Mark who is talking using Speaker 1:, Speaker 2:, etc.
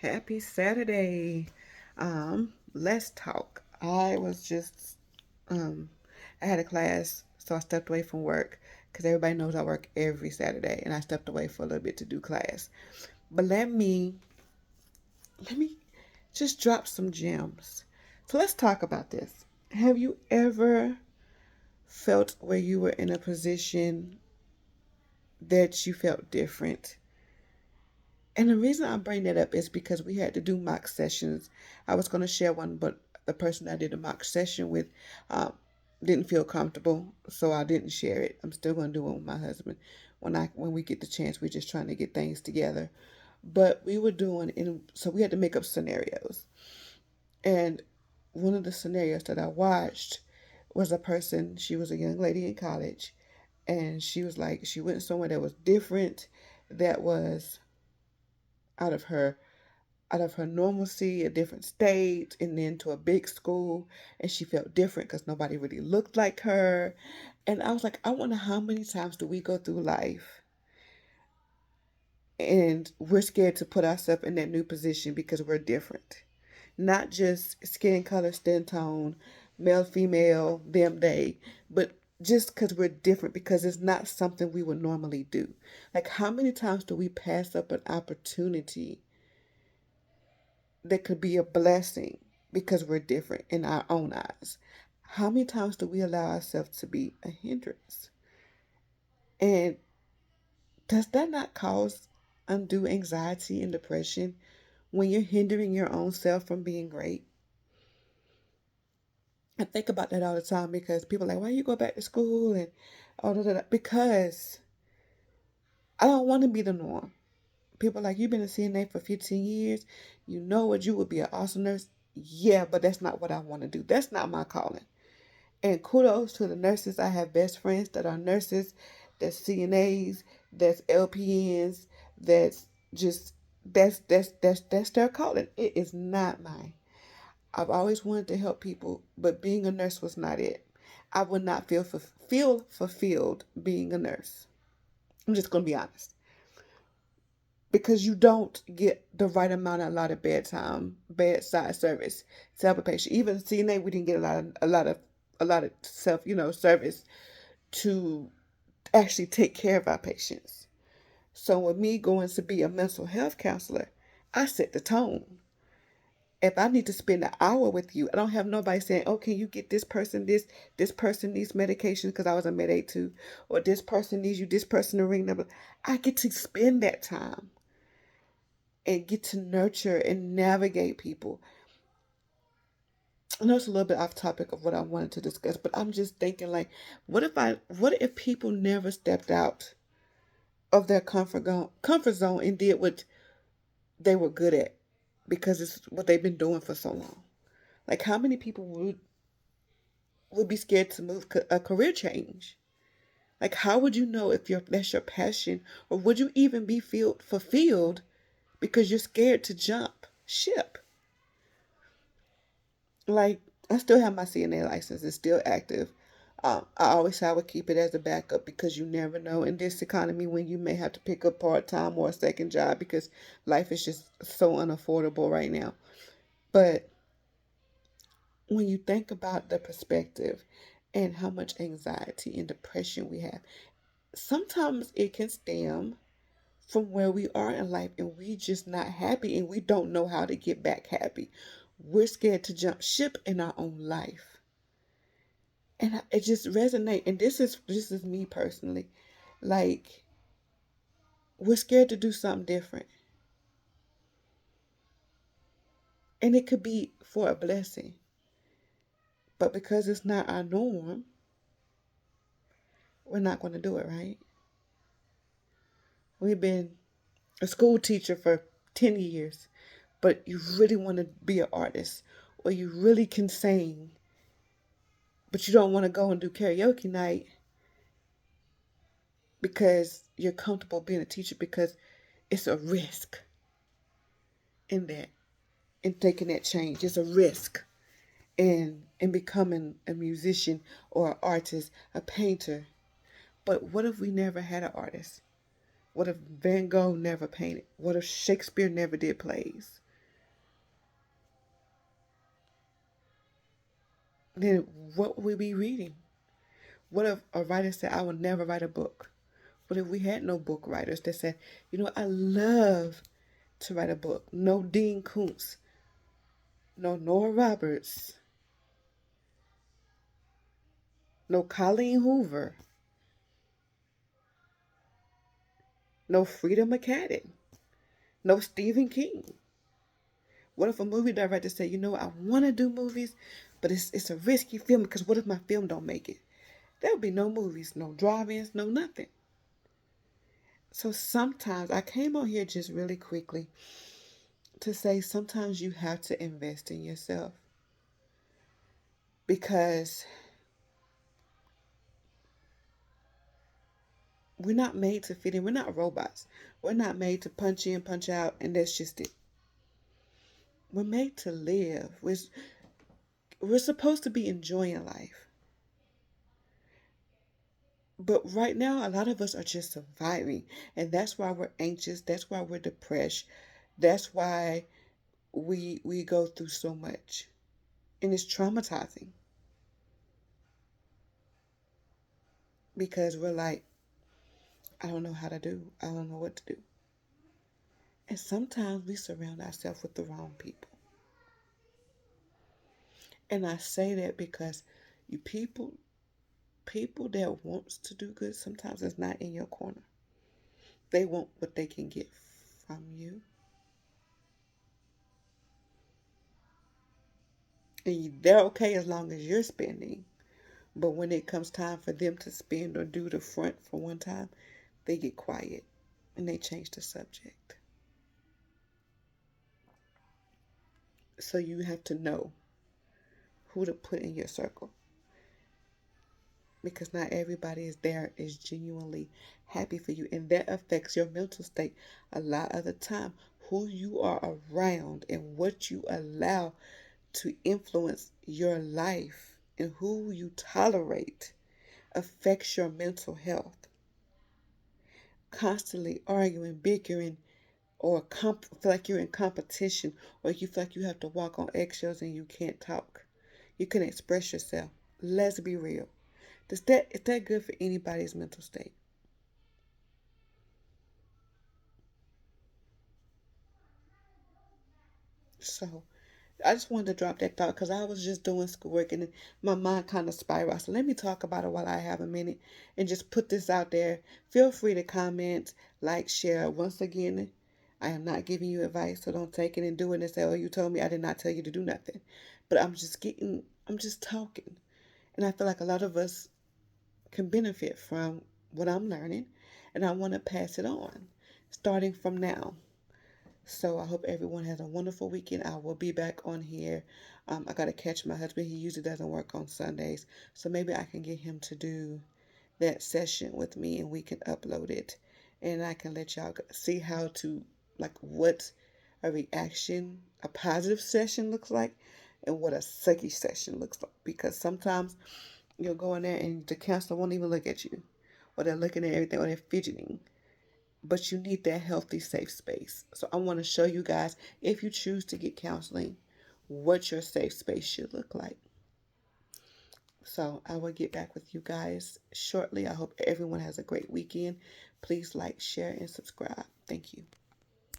Speaker 1: Happy Saturday. Let's talk. Um, I had a class, so I stepped away from work because everybody knows I work every Saturday, and I stepped away for a little bit to do class. But let me just drop some gems. So let's talk about this. Have you ever felt where you were in a position that you felt different? And the reason I bring that up is because we had to do mock sessions. I was going to share one, but the person I did a mock session with um, didn't feel comfortable, so I didn't share it. I'm still going to do it with my husband when we get the chance. We're just trying to get things together. But we were doing, and so we had to make up scenarios. And one of the scenarios that I watched was a person. She was a young lady in college, and she was like she went somewhere that was different, that was out of her out of her normalcy, a different state, and then to a big school. And she felt different because nobody really looked like her. And I was like, I wonder how many times do we go through life and we're scared to put ourselves in that new position because we're different. Not just skin color, skin tone, male, female, them, they, but just because we're different, because it's not something we would normally do. Like, how many times do we pass up an opportunity that could be a blessing because we're different in our own eyes? How many times do we allow ourselves to be a hindrance? And does that not cause undue anxiety and depression when you're hindering your own self from being great? I think about that all the time because people are like, why you go back to school and all of that? Because I don't want to be the norm. People are like, you've been a CNA for 15 years. You know what? You would be an awesome nurse. Yeah, but that's not what I want to do. That's not my calling. And kudos to the nurses. I have best friends that are nurses, that's CNAs, that's LPNs, that's just that's their calling. It is not mine. I've always wanted to help people, but being a nurse was not it. I would not feel fulfilled being a nurse. I'm just gonna be honest, because you don't get the right amount, a lot of bedtime, bedside service to help a patient. Even CNA, we didn't get a lot of self, service to actually take care of our patients. So with me going to be a mental health counselor, I set the tone. If I need to spend an hour with you, I don't have nobody saying, "Oh, can you get this person this? This person needs medication because I was a med aid too, or this person needs you. This person to ring number." I get to spend that time and get to nurture and navigate people. I know it's a little bit off topic of what I wanted to discuss, but I'm just thinking like, what if people never stepped out of their comfort zone and did what they were good at because it's what they've been doing for so long? Like, how many people would be scared to move a career change? Like, how would you know if that's your passion, or would you even be fulfilled because you're scared to jump ship? Like, I still have my CNA license; it's still active. I always say I would keep it as a backup because you never know in this economy when you may have to pick up part time or a second job because life is just so unaffordable right now. But when you think about the perspective and how much anxiety and depression we have, sometimes it can stem from where we are in life and we just not happy and we don't know how to get back happy. We're scared to jump ship in our own life. And it just resonate, and this is me personally. Like, we're scared to do something different. And it could be for a blessing. But because it's not our norm, we're not going to do it, right? We've been a school teacher for 10 years, but you really want to be an artist, or you really can sing, but you don't want to go and do karaoke night because you're comfortable being a teacher, because it's a risk in that, in taking that change. It's a risk in becoming a musician or an artist, a painter. But what if we never had an artist? What if Van Gogh never painted? What if Shakespeare never did plays? then what would we be reading? What if a writer said, I will never write a book? What if we had no book writers that said, you know, I love to write a book? No Dean Koontz, no Nora Roberts, no Colleen Hoover, no Frida McFadden, no Stephen King. What if a movie director said, you know, I want to do movies, but it's a risky film because what if my film don't make it? There would be no movies, no drive-ins, no nothing. So sometimes I came on here just really quickly to say sometimes you have to invest in yourself because we're not made to fit in. We're not robots. We're not made to punch in, punch out, and that's just it. We're made to live. We're supposed to be enjoying life. But right now, a lot of us are just surviving. And that's why we're anxious. That's why we're depressed. That's why we go through so much. And it's traumatizing because we're like, I don't know how to do. I don't know what to do. And sometimes we surround ourselves with the wrong people. And I say that because you people that wants to do good sometimes is not in your corner. They want what they can get from you. And they're okay as long as you're spending. But when it comes time for them to spend or do the front for one time, they get quiet and they change the subject. So you have to know who to put in your circle because not everybody is there is genuinely happy for you, and that affects your mental state a lot of the time. Who you are around and what you allow to influence your life and who you tolerate affects your mental health. Constantly arguing, bickering, or feel like you're in competition, or you feel like you have to walk on eggshells and you can't talk, you can express yourself. Let's be real. Is that good for anybody's mental state? So I just wanted to drop that thought because I was just doing schoolwork and my mind kind of spiraled. So let me talk about it while I have a minute and just put this out there. Feel free to comment, like, share. Once again, I am not giving you advice, so don't take it and do it and say, oh, you told me. I did not tell you to do nothing. But I'm just talking. And I feel like a lot of us can benefit from what I'm learning, and I want to pass it on starting from now. So I hope everyone has a wonderful weekend. I will be back on here. I got to catch my husband. He usually doesn't work on Sundays. So maybe I can get him to do that session with me and we can upload it. And I can let y'all see how to, like, what a reaction, a positive session looks like and what a sucky session looks like. Because sometimes you'll go in there and the counselor won't even look at you, or they're looking at everything, or they're fidgeting. But you need that healthy, safe space. So I want to show you guys, if you choose to get counseling, what your safe space should look like. So I will get back with you guys shortly. I hope everyone has a great weekend. Please like, share, and subscribe. Thank you.